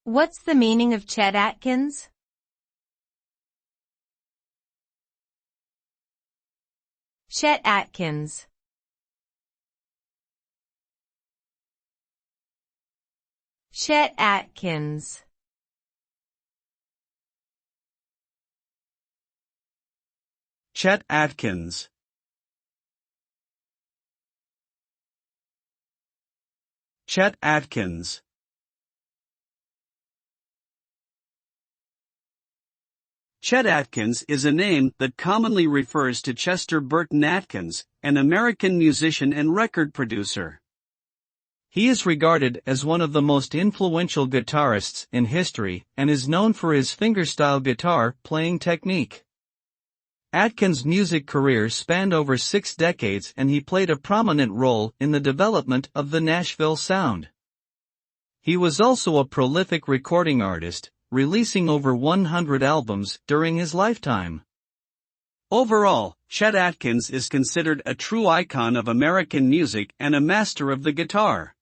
What's the meaning of Chet Atkins? Chet Atkins. Chet Atkins. Chet Atkins. Chet Atkins. Chet Atkins is a name that commonly refers to Chester Burton Atkins, an American musician and record producer. He is regarded as one of the most influential guitarists in history and is known for his fingerstyle guitar playing technique. Atkins' music career spanned over 6 decades and he played a prominent role in the development of the Nashville sound. He was also a prolific recording artist, releasing over 100 albums during his lifetime. Overall, Chet Atkins is considered a true icon of American music and a master of the guitar.